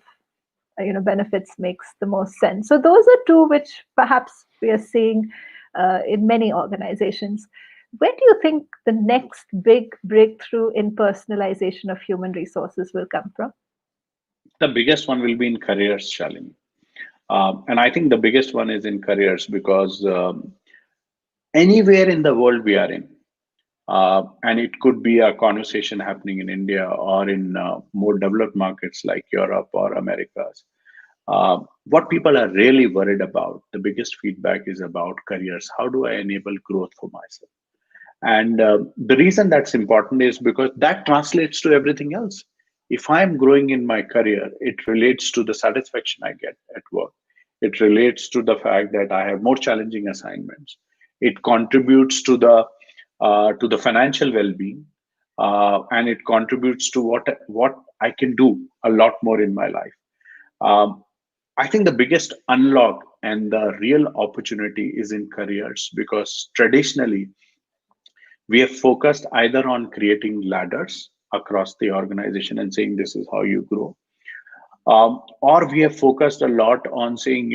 benefits makes the most sense. So those are two which perhaps we are seeing in many organizations. Where do you think the next big breakthrough in personalization of human resources will come from? The biggest one will be in careers, Shalini. And I think the biggest one is in careers because anywhere in the world we are in, and it could be a conversation happening in India or in more developed markets like Europe or Americas. What people are really worried about, the biggest feedback is about careers. How do I enable growth for myself? And the reason that's important is because that translates to everything else. If I'm growing in my career, it relates to the satisfaction I get at work. It relates to the fact that I have more challenging assignments. It contributes to the financial well-being, and it contributes to what I can do a lot more in my life. Um, I think the biggest unlock and the real opportunity is in careers because traditionally we have focused either on creating ladders across the organization and saying this is how you grow, or we have focused a lot on saying,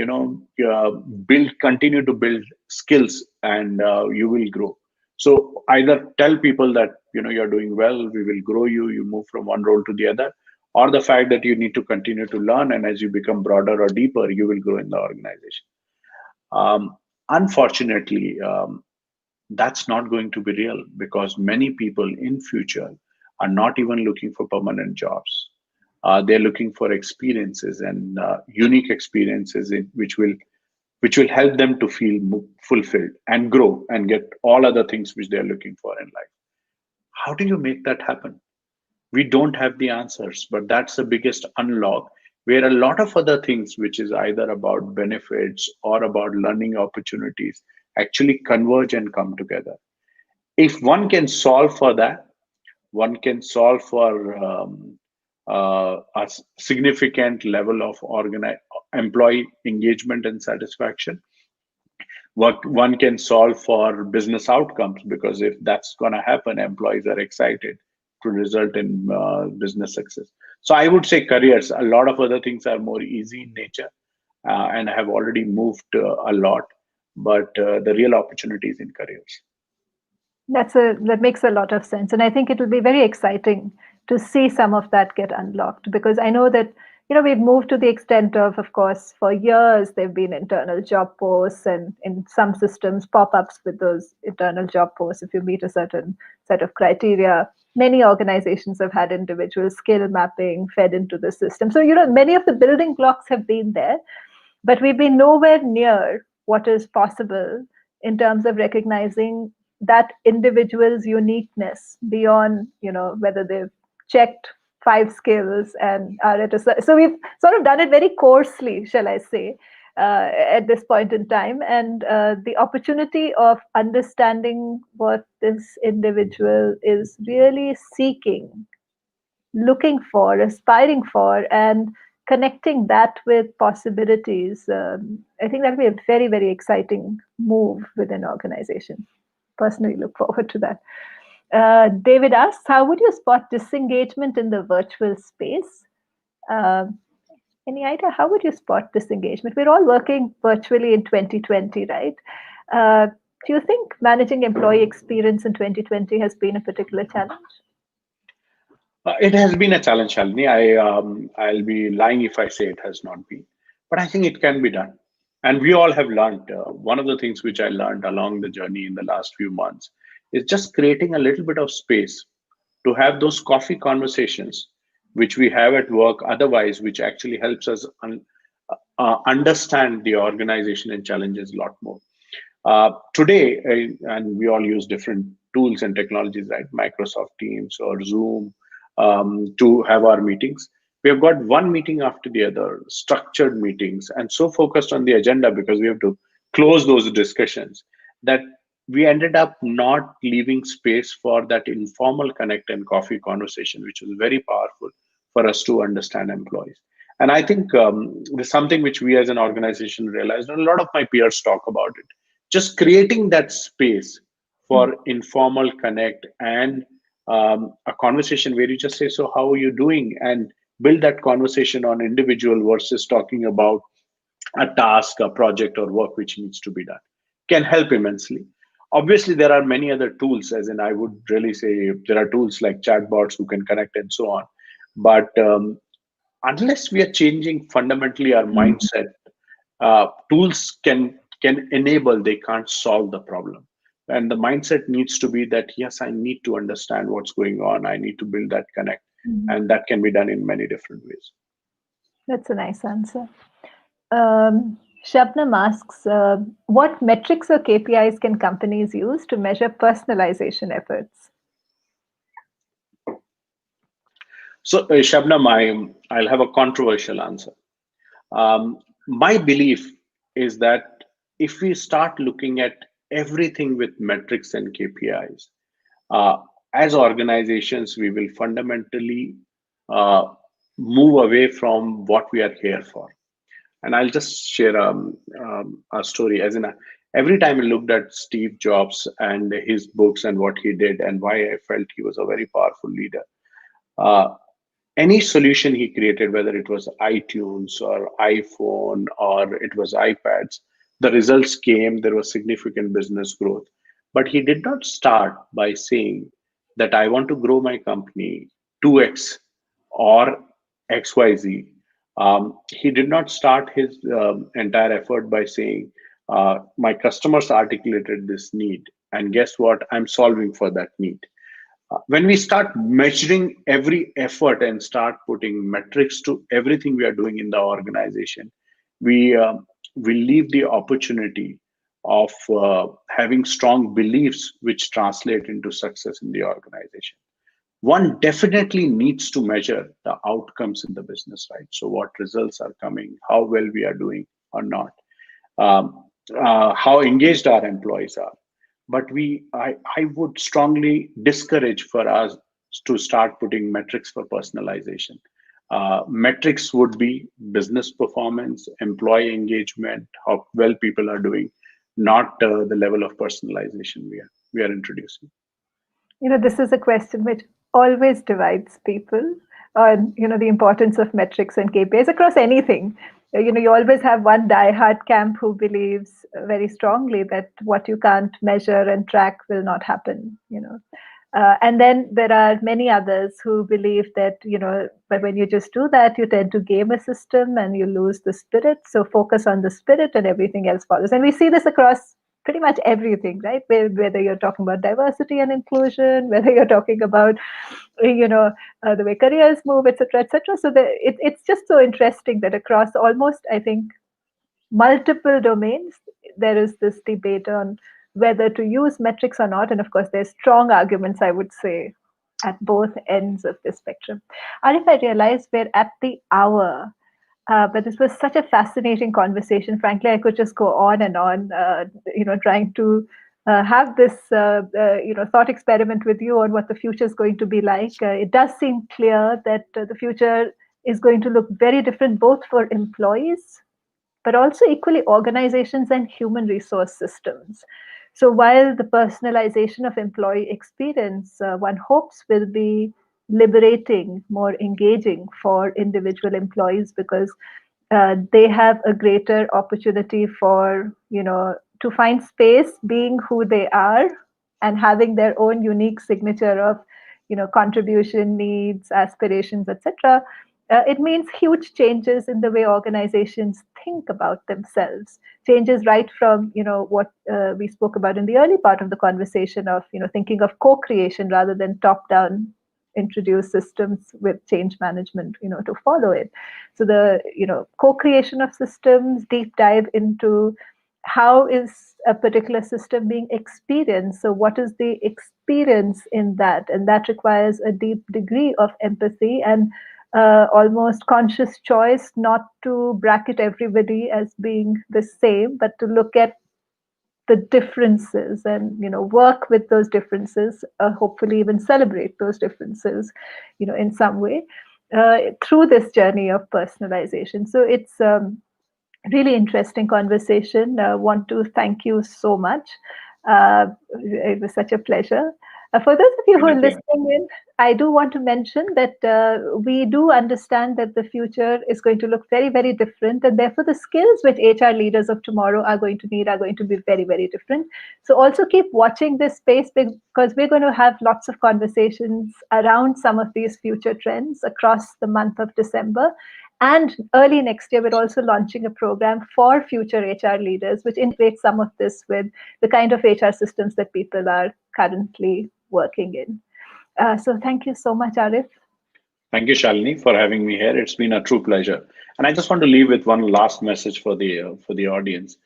continue to build skills and you will grow. So either tell people that, you're doing well, we will grow you, you move from one role to the other, or the fact that you need to continue to learn. And as you become broader or deeper, you will grow in the organization. Unfortunately, that's not going to be real because many people in future are not even looking for permanent jobs. They're looking for experiences and unique experiences which will help them to feel fulfilled and grow and get all other things which they're looking for in life. How do you make that happen? We don't have the answers, but that's the biggest unlock where a lot of other things, which is either about benefits or about learning opportunities, actually converge and come together. If one can solve for that, one can solve for a significant level of employee engagement and satisfaction. What one can solve for business outcomes, because if that's going to happen, employees are excited to result in business success. So I would say careers. A lot of other things are more easy in nature, and have already moved a lot, but the real opportunity is in careers. That makes a lot of sense, and I think it will be very exciting to see some of that get unlocked, because I know that we've moved to the extent of course, for years there've been internal job posts, and in some systems pop-ups with those internal job posts if you meet a certain set of criteria. Many organizations have had individual skill mapping fed into the system, so many of the building blocks have been there, but we've been nowhere near what is possible in terms of recognizing that individual's uniqueness beyond whether they've checked five skills and are at so we've sort of done it very coarsely, shall I say, at this point in time, and the opportunity of understanding what this individual is really seeking, looking for, aspiring for, and connecting that with possibilities. I think that'll be a very, very exciting move within organizations. Personally, look forward to that. David asks, how would you spot disengagement in the virtual space? Uh, any idea? How would you spot disengagement? We're all working virtually in 2020, right? Uh, do you think managing employee experience in 2020 has been a particular challenge? It has been a challenge, Shalini. I'll be lying if I say it has not been, but I think it can be done. And we all have learned. One of the things which I learned along the journey in the last few months is just creating a little bit of space to have those coffee conversations, which we have at work otherwise, which actually helps us understand the organization and challenges a lot more. Today, and we all use different tools and technologies, right? Microsoft Teams or Zoom, to have our meetings. We have got one meeting after the other, structured meetings, and so focused on the agenda because we have to close those discussions that we ended up not leaving space for that informal connect and coffee conversation, which was very powerful for us to understand employees. And I think there's something which we as an organization realized, and a lot of my peers talk about it, just creating that space for informal connect and a conversation where you just say, so how are you doing, and build that conversation on individual versus talking about a task, a project, or work which needs to be done, can help immensely. Obviously there are many other tools, as in I would really say there are tools like chatbots who can connect and so on, but unless we are changing fundamentally our mindset, tools can enable, they can't solve the problem. And the mindset needs to be that yes, I need to understand what's going on, I need to build that connect, and that can be done in many different ways. That's a nice answer. Shabnam asks, what metrics or KPIs can companies use to measure personalization efforts? So Shabnam, I'll have a controversial answer. My belief is that if we start looking at everything with metrics and KPIs, uh, as organizations, we will fundamentally uh, move away from what we are here for. And I'll just share a story. As in, every time I looked at Steve Jobs and his books and what he did and why I felt he was a very powerful leader, uh, any solution he created, whether it was iTunes or iPhone or it was iPads, the results came, there was significant business growth. But he did not start by saying that I want to grow my company 2x or XYZ. He did not start his entire effort by saying, my customers articulated this need, and guess what? I'm solving for that need. When we start measuring every effort and start putting metrics to everything we are doing in the organization, we leave the opportunity of having strong beliefs which translate into success in the organization. One definitely needs to measure the outcomes in the business, right? So what results are coming, how well we are doing or not, how engaged our employees are. But I would strongly discourage for us to start putting metrics for personalization. Metrics would be business performance, employee engagement, how well people are doing, not the level of personalization we are introducing. This is a question which always divides people on, the importance of metrics and KPIs across anything. You always have one diehard camp who believes very strongly that what you can't measure and track will not happen. And then there are many others who believe that, but when you just do that, you tend to game a system and you lose the spirit. So focus on the spirit and everything else follows. And we see this across pretty much everything, right? Whether you're talking about diversity and inclusion, whether you're talking about, the way careers move, et cetera, et cetera. So it's just so interesting that across almost, I think, multiple domains, there is this debate on whether to use metrics or not. And of course, there's strong arguments, I would say, at both ends of the spectrum. Arif, I realize we're at the hour, but this was such a fascinating conversation. Frankly, I could just go on and on, trying to have this, thought experiment with you on what the future is going to be like. It does seem clear that the future is going to look very different, both for employees but also equally organizations and human resource systems. So while the personalization of employee experience, one hopes will be liberating, more engaging for individual employees because they have a greater opportunity for, to find space being who they are and having their own unique signature of, contribution, needs, aspirations, etc. It means huge changes in the way organizations think about themselves. Changes right from what we spoke about in the early part of the conversation of thinking of co-creation rather than top-down introduce systems with change management to follow it. So the co-creation of systems, deep dive into how is a particular system being experienced. So what is the experience in that? And that requires a deep degree of empathy and almost conscious choice not to bracket everybody as being the same, but to look at the differences and work with those differences, hopefully even celebrate those differences in some way through this journey of personalization. So it's really interesting conversation. Want to thank you so much. It was such a pleasure. For those of you who are Anything. listening in, I do want to mention that we do understand that the future is going to look very, very different, and therefore the skills which HR leaders of tomorrow are going to need are going to be very, very different. So also keep watching this space because we're going to have lots of conversations around some of these future trends across the month of December. And early next year, we're also launching a program for future HR leaders, which integrates some of this with the kind of HR systems that people are currently working in. So thank you so much, Arif. Thank you, Shalini, for having me here. It's been a true pleasure. And I just want to leave with one last message for the audience.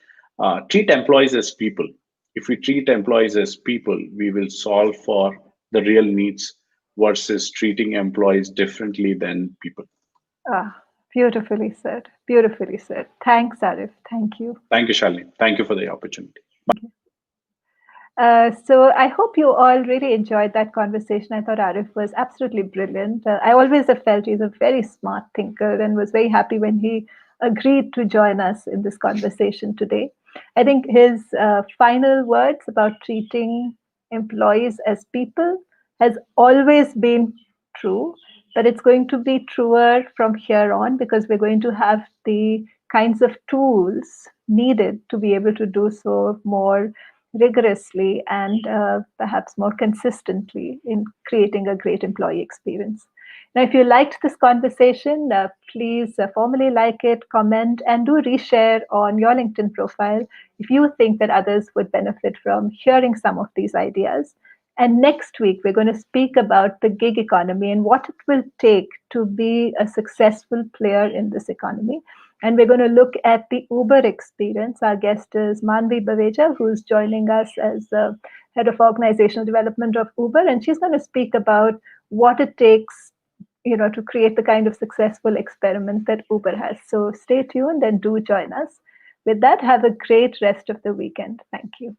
Treat employees as people. If we treat employees as people, we will solve for the real needs versus treating employees differently than people. Ah, beautifully said. Beautifully said. Thanks, Arif. Thank you. Thank you, Shalini. Thank you for the opportunity. So I hope you all really enjoyed that conversation. I thought Arif was absolutely brilliant. I always have felt he's a very smart thinker and was very happy when he agreed to join us in this conversation today. I think his final words about treating employees as people has always been true, but it's going to be truer from here on because we're going to have the kinds of tools needed to be able to do so more rigorously and perhaps more consistently in creating a great employee experience. Now, if you liked this conversation, please formally like it, comment, and do reshare on your LinkedIn profile if you think that others would benefit from hearing some of these ideas. And next week, we're going to speak about the gig economy and what it will take to be a successful player in this economy. And we're going to look at the Uber experience. Our guest is Manvi Baveja, who's joining us as the head of organizational development of Uber. And she's going to speak about what it takes, to create the kind of successful experiment that Uber has. So stay tuned and do join us. With that, have a great rest of the weekend. Thank you.